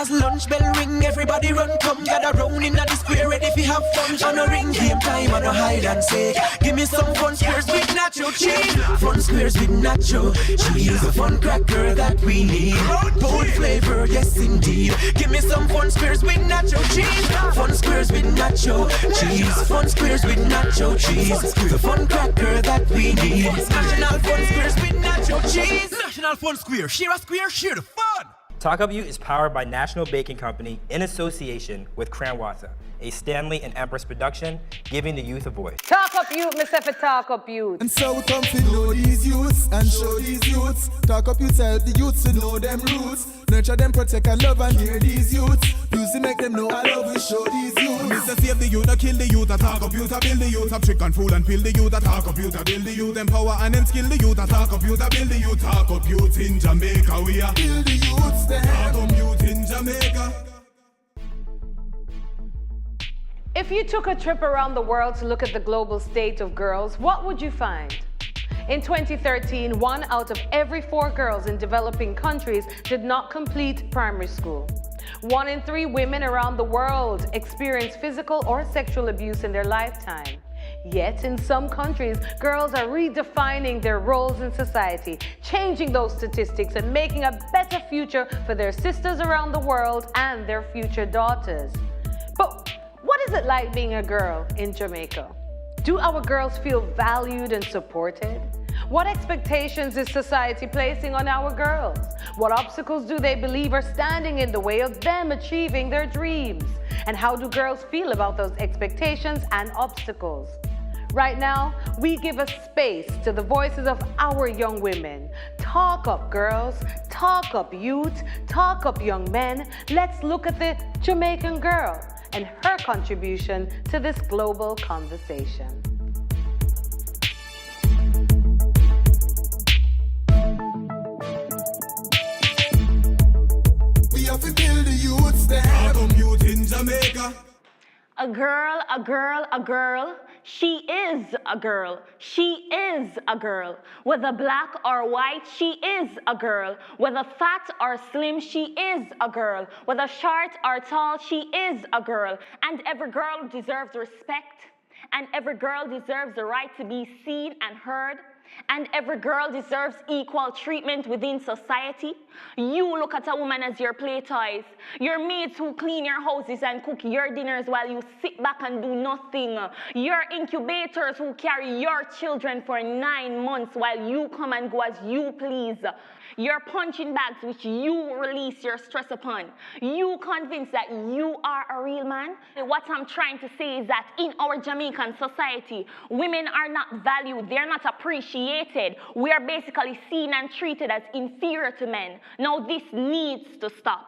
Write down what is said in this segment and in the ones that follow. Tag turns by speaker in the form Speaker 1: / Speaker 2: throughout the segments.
Speaker 1: As lunch bell ring, everybody run, come gather round in the square, ready fi have fun. On a ring game time, on a hide and seek. Give me some fun squares with nacho cheese. Fun squares with nacho cheese. A fun cracker that we need. Bold flavor, yes indeed. Give me some fun squares with nacho cheese. Fun squares with nacho cheese. Fun squares with nacho cheese. The fun cracker that we need. National Fun Squares with nacho cheese. National Fun Square, share a square, share the fun.
Speaker 2: Talk Up Yout is powered by National Baking Company in association with Cranwata, a Stanley and Empress production, giving the youth a voice.
Speaker 3: Talk Up Yout, myself a Talk Up Yout.
Speaker 4: And so we come to know these youths and show these youths. Talk up youth, help the youths to know them roots. Nurture them, protect and love and hear these youths. Music make them know I love we show these youths.
Speaker 5: Mr. Save the youth, I kill the youth, I talk up youth, I build the youth, I trick and fool and pill the youth, I talk up youth, I build the youth, empower and then skill the youth, I talk up youth, I build the youth, talk up youth in Jamaica, we are
Speaker 4: Build the youths there.
Speaker 5: talk up youth in Jamaica.
Speaker 3: If you took a trip around the world to look at the global state of girls, what would you find? In 2013, 1 out of every 4 girls in developing countries did not complete primary school. 1 in 3 women around the world experience physical or sexual abuse in their lifetime. Yet, in some countries, girls are redefining their roles in society, changing those statistics and making a better future for their sisters around the world and their future daughters. But what is it like being a girl in Jamaica? Do our girls feel valued and supported? What expectations is society placing on our girls? What obstacles do they believe are standing in the way of them achieving their dreams? And how do girls feel about those expectations and obstacles? Right now, we give a space to the voices of our young women. Talk up, girls. Talk up, youth. Talk up, young men. Let's look at the Jamaican girl and her contribution to this global conversation.
Speaker 4: We have to build the youths there.
Speaker 5: Talk up youth in Jamaica.
Speaker 6: A girl, a girl, a girl. She is a girl. She is a girl. Whether black or white, she is a girl. Whether fat or slim, she is a girl. Whether short or tall, she is a girl. And every girl deserves respect. And every girl deserves the right to be seen and heard. And every girl deserves equal treatment within society. You look at a woman as your play toys, your maids who clean your houses and cook your dinners while you sit back and do nothing, your incubators who carry your children for 9 months while you come and go as you please, your punching bags which you release your stress upon. You convinced that you are a real man? What I'm trying to say is that in our Jamaican society, women are not valued, they're not appreciated. We are basically seen and treated as inferior to men. Now this needs to stop.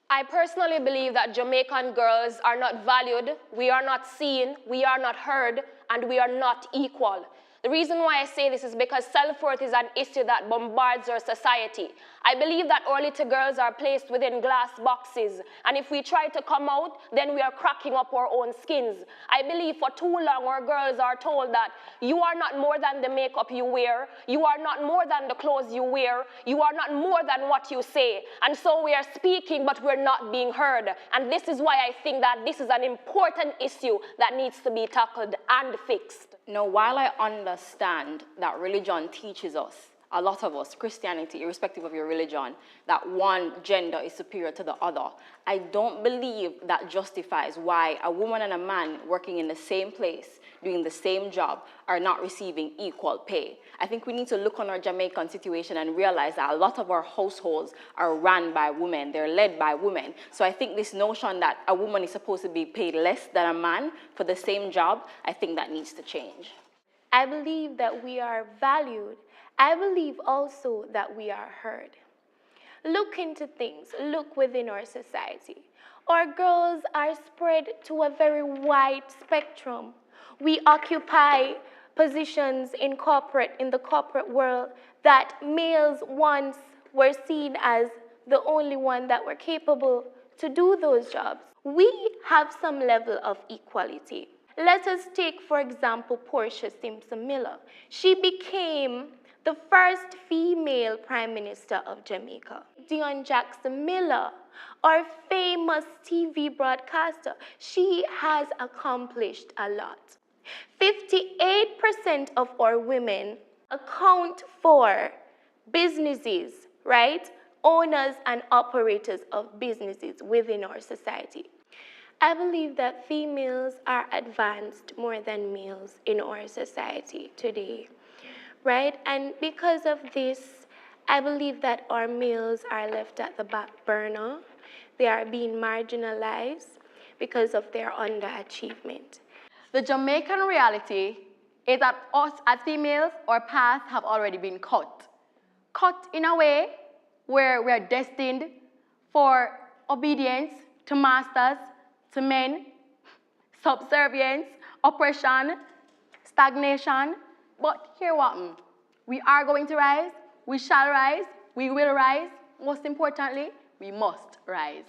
Speaker 7: I personally believe that Jamaican girls are not valued, we are not seen, we are not heard, and we are not equal. The reason why I say this is because self-worth is an issue that bombards our society. I believe that our little girls are placed within glass boxes, and if we try to come out, then we are cracking up our own skins. I believe for too long our girls are told that you are not more than the makeup you wear, you are not more than the clothes you wear, you are not more than what you say. And so we are speaking, but we're not being heard. And this is why I think that this is an important issue that needs to be tackled and fixed.
Speaker 6: Now, while I understand that religion teaches us, a lot of us, Christianity, irrespective of your religion, that one gender is superior to the other, I don't believe that justifies why a woman and a man working in the same place, doing the same job, are not receiving equal pay. I think we need to look on our Jamaican situation and realize that a lot of our households are run by women, they're led by women. So I think this notion that a woman is supposed to be paid less than a man for the same job, I think that needs to change.
Speaker 8: I believe that we are valued. I believe also that we are heard. Look into things, look within our society. Our girls are spread to a very wide spectrum. We occupy positions in the corporate world that males once were seen as the only one that were capable to do those jobs. We have some level of equality. Let us take, for example, Portia Simpson Miller. She became the first female Prime Minister of Jamaica, Dion Jackson Miller, our famous TV broadcaster. She has accomplished a lot. 58% of our women account for businesses, right? Owners and operators of businesses within our society. I believe that females are advanced more than males in our society today, right? And because of this, I believe that our males are left at the back burner. They are being marginalized because of their underachievement.
Speaker 9: The Jamaican reality is that us as females, our paths have already been cut. Cut in a way where we are destined for obedience to masters, to men, subservience, oppression, stagnation. But hear what? We are going to rise, we shall rise, we will rise. Most importantly, we must rise.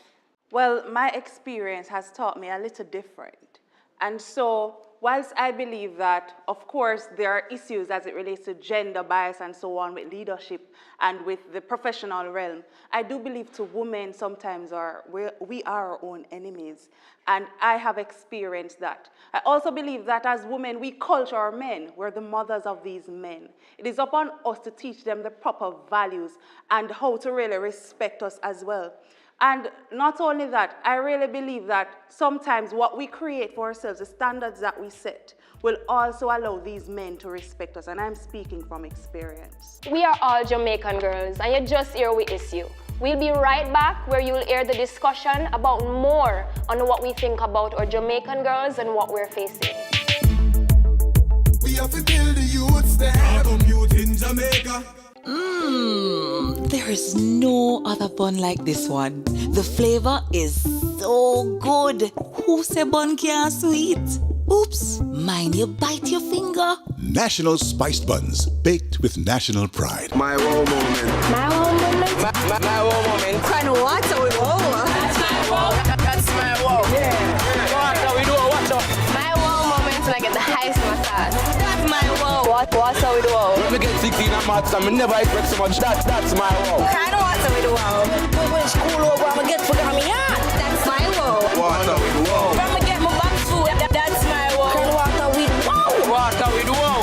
Speaker 10: Well, my experience has taught me a little different. And so, whilst I believe that, of course, there are issues as it relates to gender bias and so on with leadership and with the professional realm, I do believe to women sometimes we are our own enemies. And I have experienced that. I also believe that as women, we culture our men. We're the mothers of these men. It is upon us to teach them the proper values and how to really respect us as well. And not only that, I really believe that sometimes what we create for ourselves, the standards that we set, will also allow these men to respect us. And I'm speaking from experience.
Speaker 7: We are all Jamaican girls, and you're just here with issue. We'll be right back where you'll hear the discussion about more on what we think about our Jamaican girls and what we're facing.
Speaker 4: We have to build the youth stand.
Speaker 5: Talk youth in Jamaica.
Speaker 11: There is no other bun like this one. The flavor is so good. Who say bun can't sweet? Oops, mind you bite your finger.
Speaker 12: National spiced buns, baked with national pride.
Speaker 13: My wow moment.
Speaker 8: My wow moment?
Speaker 13: My wow moment.
Speaker 11: Kind of water with wow.
Speaker 13: That's my wow. That's my wow. Yeah. Water we do, watch out.
Speaker 8: My wow moment when I get the highest in my class.
Speaker 11: That's my wow.
Speaker 8: Water with wow.
Speaker 13: When we get 16 at maths, I never expect so much. That's my wow.
Speaker 11: Kind of water with wow. When school over, I'm going to get for me. That's my wow.
Speaker 13: Water with wow.
Speaker 11: I'm going to get my back food. That's my wow. Kind of water with wow.
Speaker 13: Water with wow.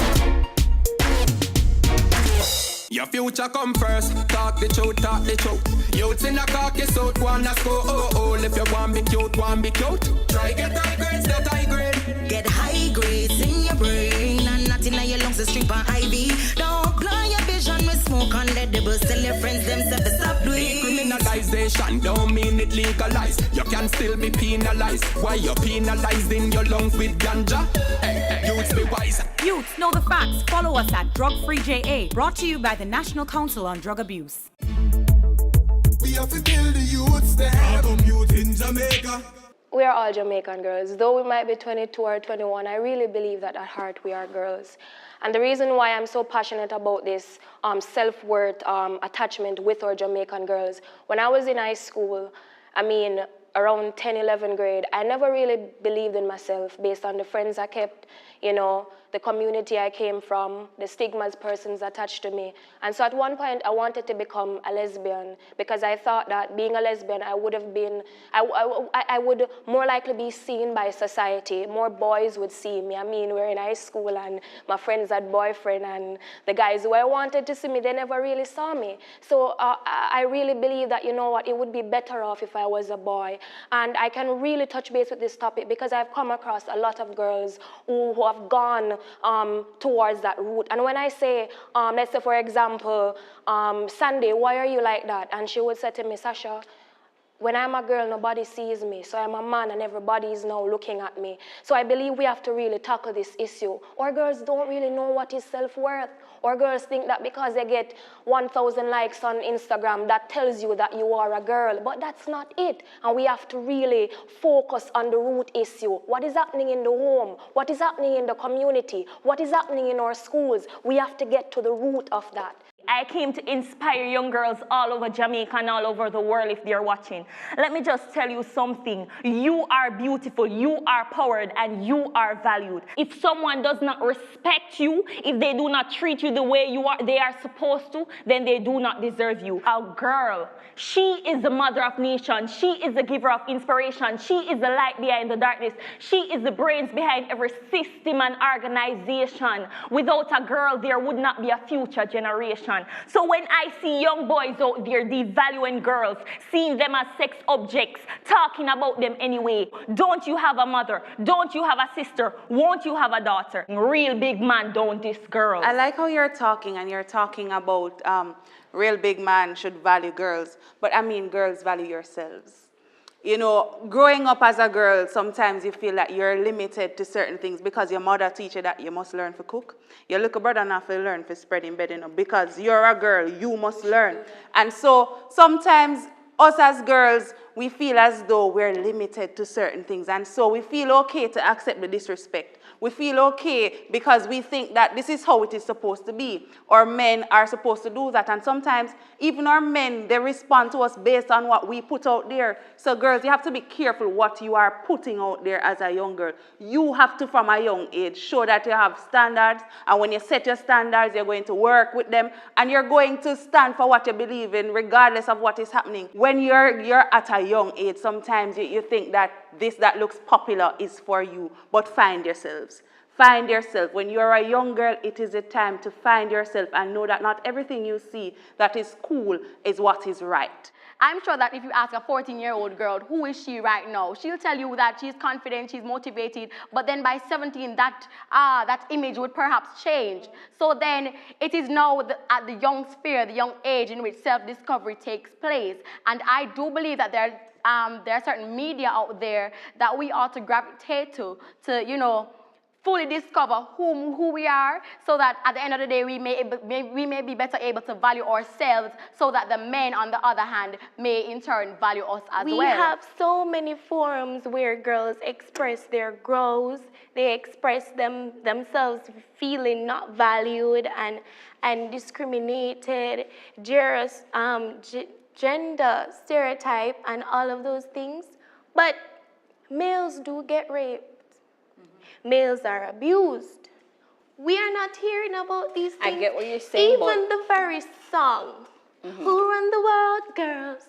Speaker 1: Your future come first, talk the truth, talk the truth. Youths in the caucus out, wanna go, oh, oh. If you want be cute, try get high grades, that high grade.
Speaker 11: Get high grades in your brain and not in your lungs, the strip and ivy. Don't plan your vision with smoke and let the tell your friends themselves to stop doing.
Speaker 1: Decriminalization don't mean it legalized. You can still be penalized. Why you penalizing your lungs with ganja? Hey, youths be wise.
Speaker 14: Youths know the facts. Follow us at Drug Free JA, brought to you by the National Council on Drug Abuse.
Speaker 4: We have to build the youth stand.
Speaker 5: Talk youth in Jamaica.
Speaker 7: We are all Jamaican girls. Though we might be 22 or 21, I really believe that at heart we are girls. And the reason why I'm so passionate about this self-worth attachment with our Jamaican girls, when I was in high school, around 10, 11 grade, I never really believed in myself based on the friends I kept, the community I came from, the stigmas persons attached to me. And so at one point, I wanted to become a lesbian because I thought that being a lesbian, I would more likely be seen by society. More boys would see me. We're in high school and my friends had boyfriend and the guys who I wanted to see me, they never really saw me. So I really believe that, it would be better off if I was a boy. And I can really touch base with this topic because I've come across a lot of girls who have gone towards that route. And when I say, let's say for example, Sandy, why are you like that? And she would say to me, Sasha, when I'm a girl, nobody sees me. So I'm a man and everybody is now looking at me. So I believe we have to really tackle this issue. Our girls don't really know what is self-worth. Our girls think that because they get 1,000 likes on Instagram, that tells you that you are a girl. But that's not it. And we have to really focus on the root issue. What is happening in the home? What is happening in the community? What is happening in our schools? We have to get to the root of that.
Speaker 6: I came to inspire young girls all over Jamaica and all over the world if they're watching. Let me just tell you something. You are beautiful, you are powered, and you are valued. If someone does not respect you, if they do not treat you the way they are supposed to, then they do not deserve you. A girl, she is the mother of nations. She is the giver of inspiration. She is the light behind the darkness. She is the brains behind every system and organization. Without a girl, there would not be a future generation. So when I see young boys out there devaluing girls, seeing them as sex objects, talking about them anyway, don't you have a mother? Don't you have a sister? Won't you have a daughter? Real big man don't diss girls.
Speaker 10: I like how you're talking, and you're talking about real big man should value girls, but I mean girls value yourselves. You know, growing up as a girl, sometimes you feel that you're limited to certain things because your mother teach you that you must learn to cook. Your little brother not to learn to spread in bed, you know, because you're a girl, you must learn. And so sometimes us as girls, we feel as though we're limited to certain things. And so we feel okay to accept the disrespect. We feel okay because we think that this is how it is supposed to be. Or men are supposed to do that. And sometimes even our men, they respond to us based on what we put out there. So girls, you have to be careful what you are putting out there as a young girl. You have to, from a young age, show that you have standards. And when you set your standards, you're going to work with them. And you're going to stand for what you believe in, regardless of what is happening. When you're at a young age, sometimes you think that this that looks popular is for you. But find yourselves. Find yourself. When you're a young girl, it is a time to find yourself and know that not everything you see that is cool is what is right.
Speaker 9: I'm sure that if you ask a 14-year-old girl, who is she right now, she'll tell you that she's confident, she's motivated, but then by 17, that image would perhaps change. So then it is now at the young sphere, the young age in which self-discovery takes place. And I do believe that there are certain media out there that we ought to gravitate to you know, fully discover who we are, so that at the end of the day we may be better able to value ourselves, so that the men, on the other hand, may in turn value us as well.
Speaker 8: We have so many forums where girls express their growth, they express themselves feeling not valued and discriminated, gender stereotype and all of those things. But males do get raped. Males are abused. We are not hearing about these things.
Speaker 15: I get what you're saying.
Speaker 8: Even the very song, Who Run the World, Girls.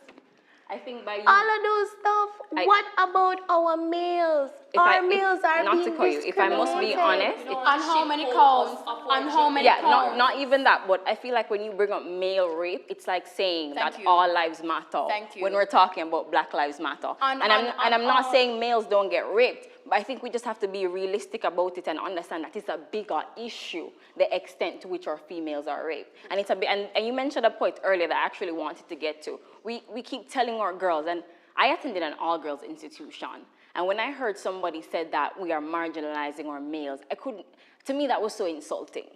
Speaker 15: I think by you,
Speaker 8: all of those stuff. What about our males? Males are being discriminated.
Speaker 15: If I must be honest,
Speaker 9: on how many calls? On how many calls?
Speaker 15: not even that, but I feel like when you bring up male rape, it's like saying that all lives matter.
Speaker 9: Thank you.
Speaker 15: When we're talking about Black Lives Matter. I'm not saying males don't get raped, but I think we just have to be realistic about it and understand that it's a bigger issue, the extent to which our females are raped. And it's and you mentioned a point earlier that I actually wanted to get to. We keep telling our girls, and I attended an all-girls institution, and when I heard somebody said that we are marginalizing our males, to me that was so insulting.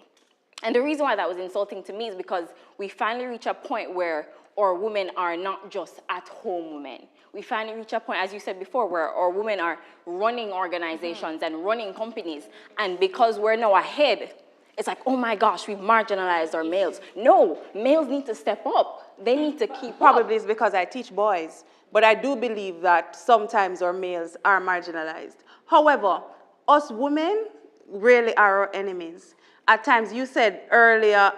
Speaker 15: And the reason why that was insulting to me is because we finally reach a point where our women are not just at-home women. We finally reach a point, as you said before, where our women are running organizations and running companies, and because we're now ahead, it's like, oh my gosh, we've marginalized our males. No, males need to step up. They need to keep up.
Speaker 10: Probably it's because I teach boys, but I do believe that sometimes our males are marginalized. However, us women really are our enemies. At times, you said earlier,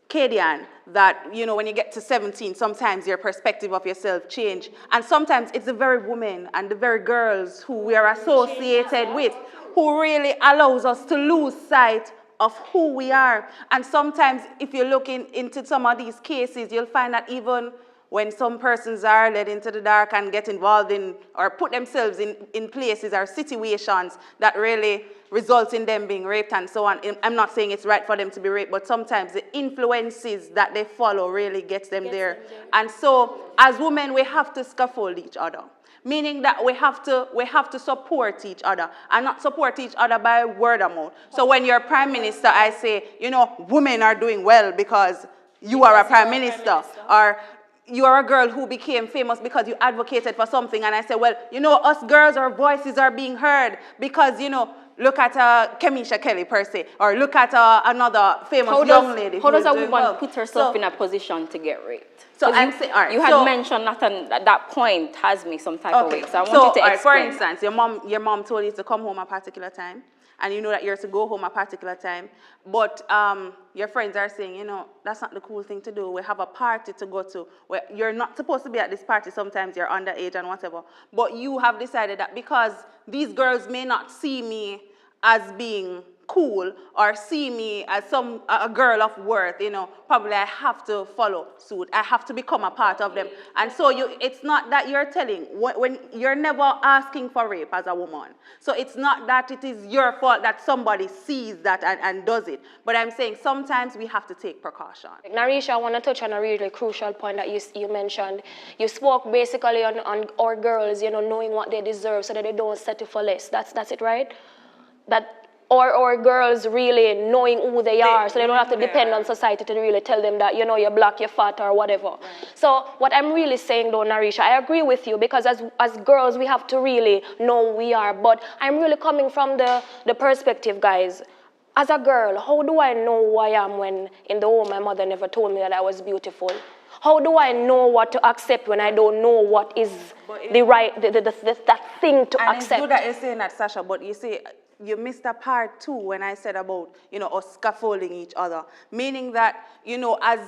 Speaker 10: Kadian, that, you know, when you get to 17, sometimes your perspective of yourself change. And sometimes it's the very women and the very girls who we are associated with who really allows us to lose sight of who we are. And sometimes if you're looking into some of these cases, you'll find that even when some persons are led into the dark and get involved in or put themselves in places or situations that really result in them being raped and so on. I'm not saying it's right for them to be raped, but sometimes the influences that they follow really gets them there. And so as women, we have to scaffold each other. Meaning that we have to support each other and not support each other by word of mouth. So when you're prime minister, I say, you know, women are doing well because you are a prime minister. Or you are a girl who became famous because you advocated for something. And I say, well, you know, us girls, our voices are being heard because, you know, look at Kemisha Kelly per se, or look at another famous young lady.
Speaker 15: How does a woman
Speaker 10: well.
Speaker 15: put herself in a position to get raped?
Speaker 10: So I'm saying, all right,
Speaker 15: you had mentioned that point has me some type of way. So I want you to explain.
Speaker 10: For instance, your mom told you to come home a particular time, and you know that you're to go home a particular time, but your friends are saying, you know, that's not the cool thing to do. We have a party to go to where you're not supposed to be at this party. Sometimes you're underage and whatever, but you have decided that because these girls may not see me as being cool or see me as a girl of worth, you know, probably I have to follow suit. I have to become a part of them. And so it's not that you're telling, when you're never asking for rape as a woman. So it's not that it is your fault that somebody sees that and does it. But I'm saying sometimes we have to take precaution.
Speaker 7: Narisha, I want to touch on a really crucial point that you mentioned. You spoke basically on our girls, you know, knowing what they deserve so that they don't settle for less. That's it, right? Or girls really knowing who they are, so they don't have to depend on society to really tell them that, you know, you're black, you're fat, or whatever. Right. So what I'm really saying though, Narisha, I agree with you, because as girls, we have to really know who we are. But I'm really coming from the perspective, guys. As a girl, how do I know who I am when in the home my mother never told me that I was beautiful? How do I know what to accept when I don't know what is that thing to accept? And it's
Speaker 10: good that you're saying that, Sasha, but you see, you missed a part too when I said about, you know, us scaffolding each other. Meaning that, you know, as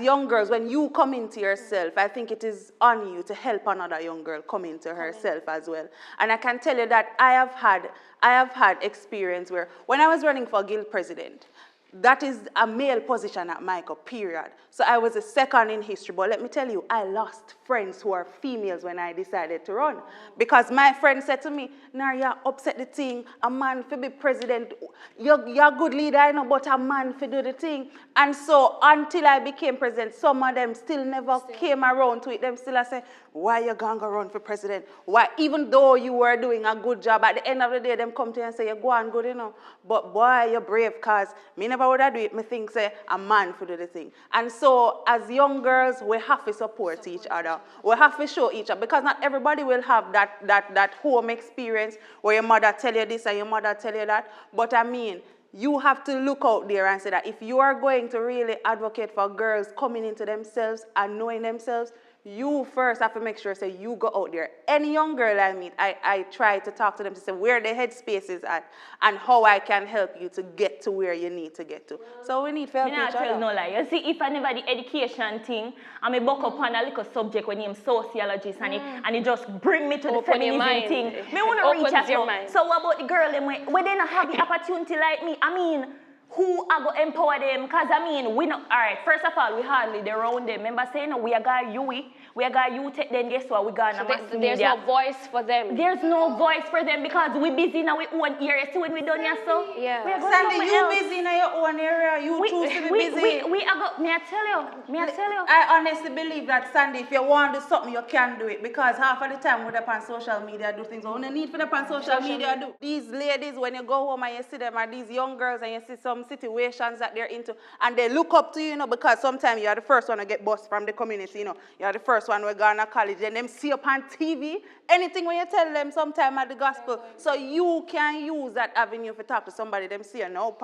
Speaker 10: young girls, when you come into yourself, I think it is on you to help another young girl come into herself as well. And I can tell you that I have had experience where when I was running for guild president, that is a male position at Michael, period. So I was a second in history. But let me tell you, I lost friends who are females when I decided to run. Because my friend said to me, Naria, upset the thing. A man for be president. You're a good leader, I know, but a man for do the thing. And so until I became president, some of them still never came around to it. Them still I say, why you going to run for president? Why, even though you were doing a good job, at the end of the day, them come to you and say, you go on good, you know. But boy, you're brave, because me never would have do it. Me think, say, a man for do the thing. And so, as young girls, we have to support each other. We have to show each other, because not everybody will have that home experience where your mother tell you this and your mother tell you that. But I mean, you have to look out there and say that if you are going to really advocate for girls coming into themselves and knowing themselves, you first have to make sure, say, you go out there. Any young girl I meet, I try to talk to them to say where their headspace is at and how I can help you to get to where you need to get to. So we need to help each other.
Speaker 6: No lie. You see, if I never the education thing, I may buck up on a little subject when I'm sociologist and he just bring me to the feminism thing. Me want to reach out. So what about the girl when they not have the opportunity like me? I mean, who are going to empower them? Because I mean, we not, all right, first of all, we hardly they around them. Remember saying, no, we are got Yout, we are got Yout, then guess what, we got so
Speaker 7: there's no voice for them.
Speaker 6: There's no voice for them because we busy in our own area. See when we done here, so?
Speaker 7: Yeah.
Speaker 6: We are going
Speaker 10: Sandy, you busy in your own area, you choose to be busy.
Speaker 6: We are go, may I tell you?
Speaker 10: I honestly believe that, Sandy, if you want to do something, you can do it, because half of the time we're up on social media do things. What you need for them on social media do. These ladies, when you go home and you see them, are these young girls and you see some situations that they're into, and they look up to you, you know, because sometimes you are the first one to get bused from the community, you know. You are the first one who go to college, and them see up on TV, anything when you tell them sometime at the gospel. So you can use that avenue to talk to somebody. Them see you now,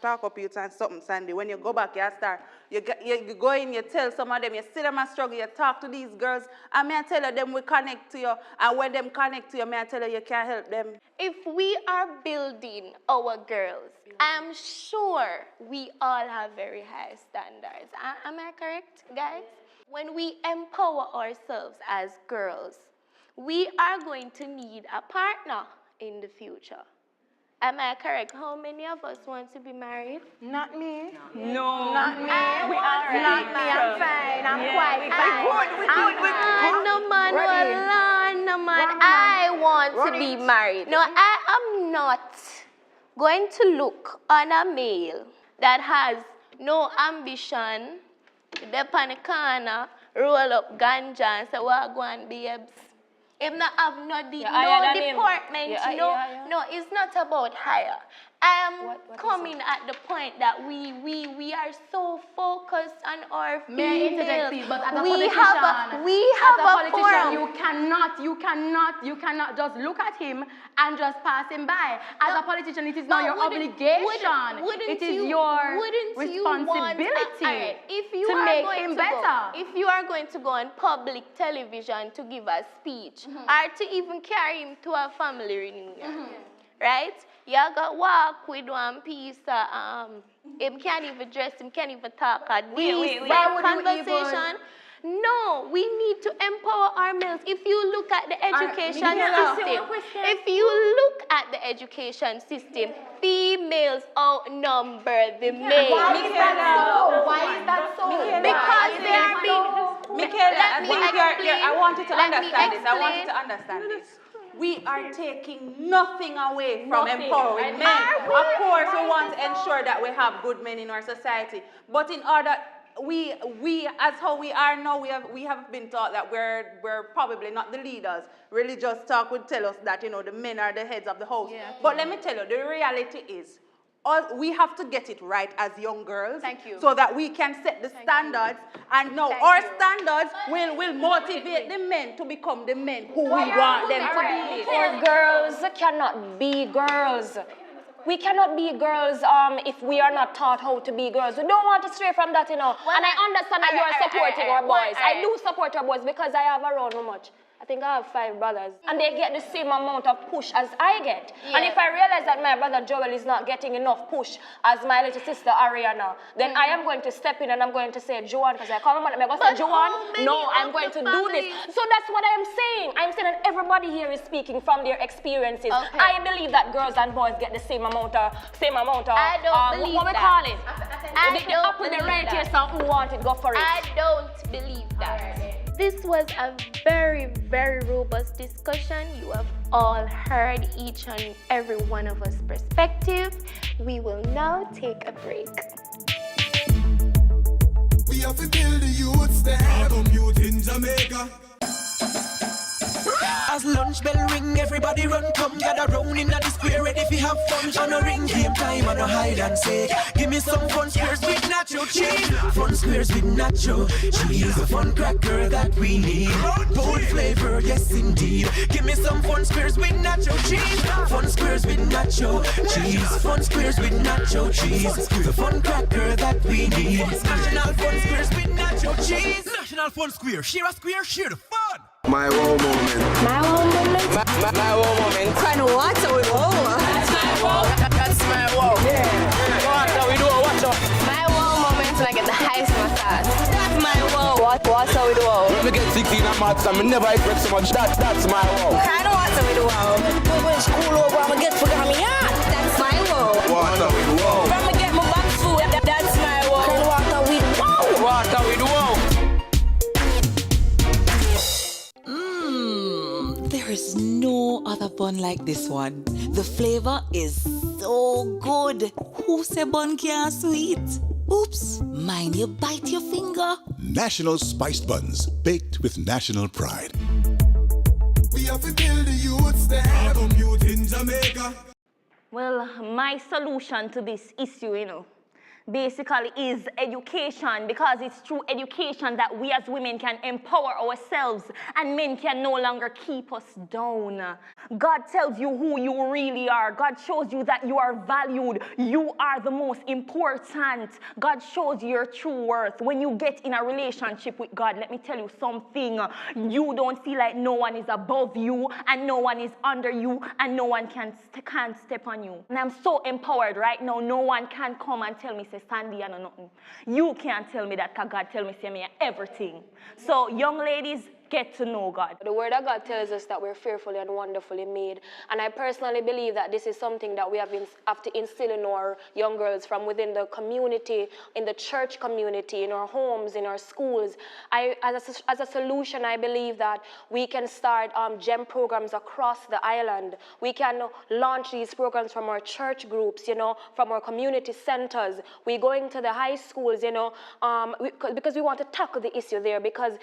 Speaker 10: talk up you and something, Sandy. When you go back, you start, you go in, you tell some of them, you see them and struggle, you talk to these girls, and may I tell you, them will connect to you, and when them connect to you, may I tell you, you can help them.
Speaker 8: If we are building our girls, I'm sure we all have very high standards. Am I correct, guys? When we empower ourselves as girls, we are going to need a partner in the future. Am I correct? How many of us want to be married?
Speaker 9: Not me.
Speaker 6: No.
Speaker 9: Not me.
Speaker 8: Not me. I'm fine. I'm quite fine. No man will learn. No man. I want to be married. No, I am not going to look on a male that has no ambition, dep on the corner, roll up ganja and say, well, go on, babes. If not have no department, no, it's not about hire. I am coming at the point that we are so focused on our
Speaker 9: May I interject,
Speaker 8: females.
Speaker 9: please? But as a
Speaker 8: we
Speaker 9: politician,
Speaker 8: have a forum.
Speaker 9: you cannot just look at him and just pass him by. As a politician, it is not your obligation. It is your responsibility to make him better.
Speaker 8: If you are going to go on public television to give a speech, or to even carry him to a family reunion, right? You got walk with one piece. Him can't even dress. Him can't even talk. Conversation. No, we need to empower our males. If you look at the education system, females outnumber the males.
Speaker 10: Why is that so?
Speaker 8: Because they are being.
Speaker 10: Michaela, I want you to understand this. We are taking nothing away from empowering men. Of course, we want to ensure that we have good men in our society. But in order, we as how we are now, we have been taught that we're probably not the leaders. Religious talk would tell us that, the men are the heads of the house. Yeah. But let me tell you, the reality is, we have to get it right as young girls.
Speaker 8: Thank you.
Speaker 10: So that we can set the standards. And now our standards will motivate the men to become the men who we want them to be.
Speaker 7: Or girls cannot be girls. We cannot be girls if we are not taught how to be girls. We don't want to stray from that, And I understand that you are supporting our boys. I do support our boys because I have around how much? I think I have 5 brothers, and they get the same amount of push as I get. Yeah. And if I realize that my brother Joel is not getting enough push as my little sister Ariana, then I am going to step in and I'm going to say, Joanne, because I call my mother, I'm going to say, Joanne, no, I'm going to do this. So that's what I'm saying. I'm saying that everybody here is speaking from their experiences. Okay. I believe that girls and boys get the same amount of
Speaker 8: I don't believe
Speaker 7: what we
Speaker 8: that.
Speaker 7: call it?
Speaker 8: I don't
Speaker 7: believe
Speaker 8: believe
Speaker 7: right
Speaker 8: that.
Speaker 7: Here, so who want it, go for it.
Speaker 8: I don't believe that. This was a very, very robust discussion. You have all heard each and every one of us' perspective. We will now take a break.
Speaker 4: We have to build the youths there.
Speaker 5: Youth in Jamaica.
Speaker 1: As lunch bell ring, everybody run, come gather round in the square, ready fi have fun. On a ring game time, on a hide and seek. Give me some fun squares with nacho cheese. Fun squares with nacho cheese. A fun cracker that we need. Bold flavor, yes indeed. Give me some fun squares with nacho cheese. Fun squares with nacho cheese. Fun squares with nacho cheese. The fun cracker that we need. National fun squares with nacho cheese.
Speaker 16: National Fun Square. Share a square, share the fun.
Speaker 17: My wow moment.
Speaker 16: My wow moment.
Speaker 17: My wow moment.
Speaker 11: Kind of water with wow.
Speaker 13: That's my wow. That's my wow.
Speaker 17: Yeah.
Speaker 13: What we do? Watch out.
Speaker 8: My wow moment when I get the highest in my class.
Speaker 11: That's my wow.
Speaker 8: What's with wow?
Speaker 17: When we get 16 at maths, I never expect so much. That's my wow.
Speaker 11: Kind of water with wow. When school over, I'ma get forgot me out. That's my wow.
Speaker 17: Water with wow.
Speaker 11: I'ma get my back food. That's my wow. Kind of water with wow.
Speaker 13: Water with wow.
Speaker 11: There is no other bun like this one. The flavor is so good. Who say bun can't sweet? Oops, mind you bite your finger.
Speaker 12: National Spiced Buns, baked with national pride.
Speaker 4: We have to build the youths there.
Speaker 5: Youth in Jamaica.
Speaker 6: Well, my solution to this issue, basically is education, because it's through education that we as women can empower ourselves and men can no longer keep us down. God tells you who you really are. God shows you that you are valued. You are the most important. God shows your true worth. When you get in a relationship with God, let me tell you something. You don't feel like no one is above you and no one is under you and no one can't step on you. And I'm so empowered right now. No one can come and tell me, say, Sandy, I know nothing. You can't tell me that, because God tell me, say me everything. So young ladies, get to know God.
Speaker 7: The word of God tells us that we're fearfully and wonderfully made. And I personally believe that this is something that we have to instill in our young girls from within the community, in the church community, in our homes, in our schools. As a solution, I believe that we can start GEM programs across the island. We can launch these programs from our church groups, from our community centers. We're going to the high schools, because we want to tackle the issue there, because,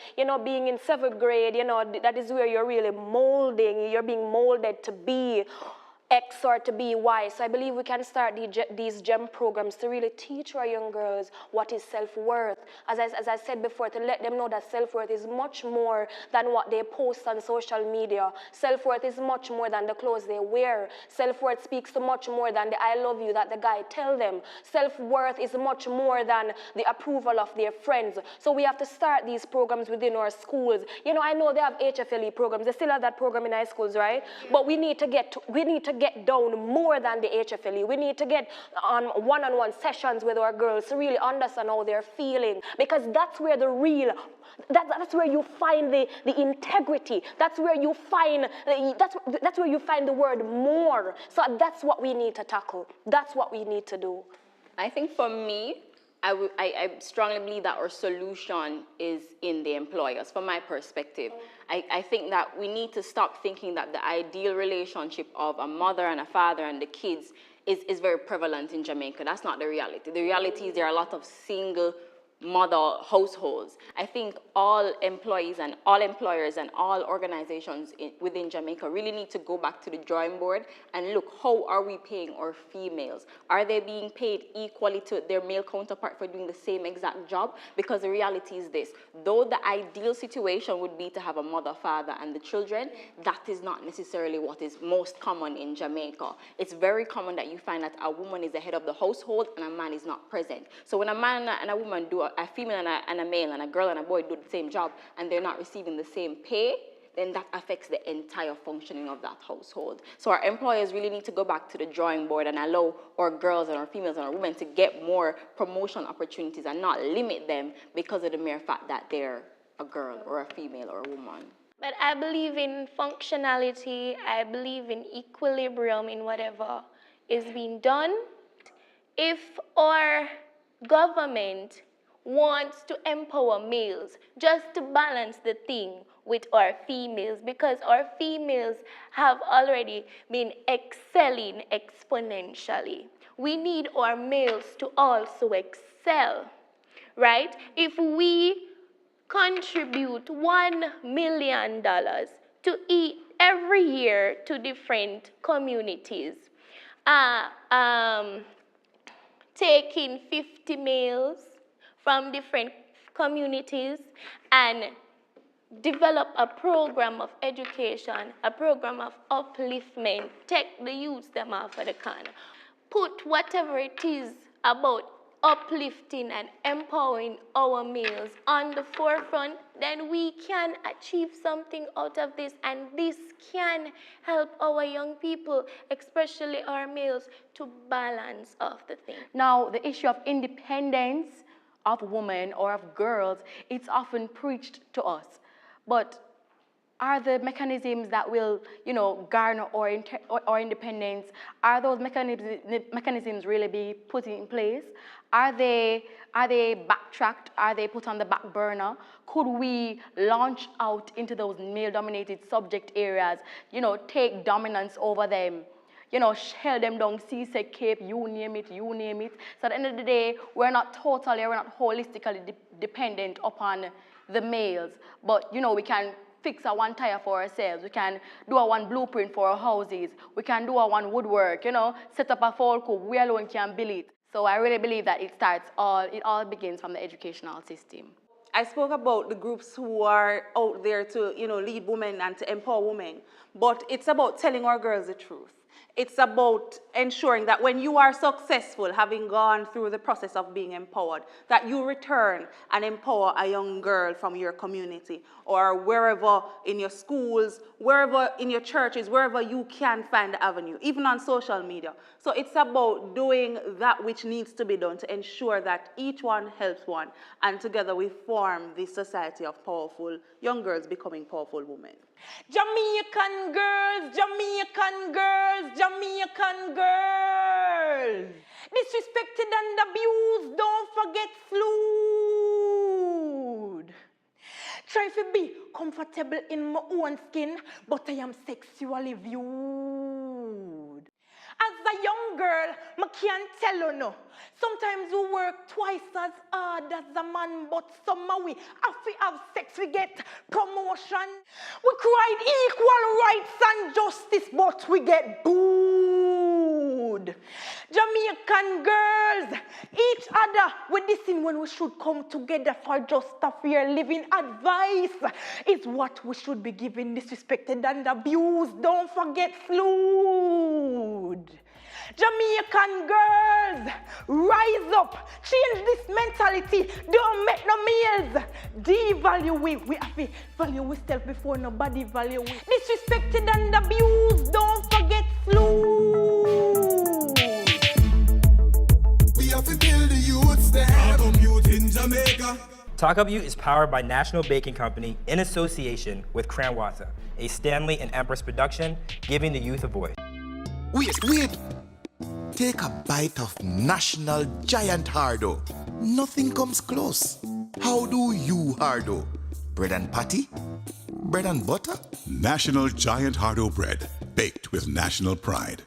Speaker 7: being in 7th grade, that is where you're really molding, you're being molded to be X or to be Y. So I believe we can start these GEM programs to really teach our young girls what is self-worth. As I said before, to let them know that self-worth is much more than what they post on social media. Self-worth is much more than the clothes they wear. Self-worth speaks to much more than the I love you that the guy tell them. Self-worth is much more than the approval of their friends. So we have to start these programs within our schools. You know, I know they have HFLE programs. They still have that program in high schools, right? Yeah. But we need to get down more than the HFLE. We need to get on one-on-one sessions with our girls to really understand how they're feeling, because that's where the real, that's where you find the integrity. That's where you find that's where you find the word more. So that's what we need to tackle. That's what we need to do.
Speaker 15: I think for me, I strongly believe that our solution is in the employers, from my perspective. I think that we need to stop thinking that the ideal relationship of a mother and a father and the kids is very prevalent in Jamaica. That's not the reality. The reality is there are a lot of single mother households. I think all employees and all employers and all organizations within Jamaica really need to go back to the drawing board and look, how are we paying our females? Are they being paid equally to their male counterpart for doing the same exact job? Because the reality is this, though the ideal situation would be to have a mother, father, and the children, that is not necessarily what is most common in Jamaica. It's very common that you find that a woman is the head of the household and a man is not present. So when a man and a woman do a female and a male and a girl and a boy do the same job and they're not receiving the same pay, then that affects the entire functioning of that household. So our employers really need to go back to the drawing board and allow our girls and our females and our women to get more promotion opportunities and not limit them because of the mere fact that they're a girl or a female or a woman.
Speaker 8: But I believe in functionality. I believe in equilibrium in whatever is being done. If our government wants to empower males just to balance the thing with our females, because our females have already been excelling exponentially. We need our males to also excel, right? If we contribute $1 million to eat every year to different communities, taking 50 males from different communities and develop a program of education, a program of upliftment, take the youth them off of the corner. Put whatever it is about uplifting and empowering our males on the forefront, then we can achieve something out of this, and this can help our young people, especially our males, to balance off the thing.
Speaker 9: Now, the issue of independence of women or of girls, it's often preached to us. But are the mechanisms that will, garner our independence, are those mechanisms really be put in place? Are they backtracked? Are they put on the back burner? Could we launch out into those male-dominated subject areas, take dominance over them? Shell them down, C-Sec, Cape, you name it. So at the end of the day, we're not holistically dependent upon the males, but, we can fix a one tire for ourselves. We can do a one blueprint for our houses. We can do a one woodwork, set up a folk cook. We alone can build it. So I really believe that it all begins from the educational system.
Speaker 10: I spoke about the groups who are out there to, lead women and to empower women, but it's about telling our girls the truth. It's about ensuring that when you are successful, having gone through the process of being empowered, that you return and empower a young girl from your community or wherever in your schools, wherever in your churches, wherever you can find the avenue, even on social media. So it's about doing that which needs to be done to ensure that each one helps one, and together we form this society of powerful young girls becoming powerful women.
Speaker 18: Jamaican girls, Jamaican girls, Jamaican girls. Disrespected and abused, don't forget fluid. Try to be comfortable in my own skin, but I am sexually viewed. As a young girl, I can't tell you no. Sometimes we work twice as hard as a man, but somehow we have sex, we get promotion. We cried equal rights and justice, but we get booed. Jamaican girls, each other with this in when we should come together for just a fair living. Advice is what we should be giving, disrespected and abused. Don't forget food. Jamaican girls, rise up, change this mentality. Don't make no meals. Devalue we have to value ourselves before nobody value we. Disrespected and abused. Don't forget food.
Speaker 4: We have to build the youths there.
Speaker 5: Talk Up Youth in Jamaica.
Speaker 2: Talk Up Yout is powered by National Baking Company in association with Cranwassa, a Stanley and Empress production, giving the youth a voice.
Speaker 19: Wait. Take a bite of National Giant Hardo. Nothing comes close. How do you Hardo? Bread and patty? Bread and butter?
Speaker 12: National Giant Hardo bread, baked with national pride.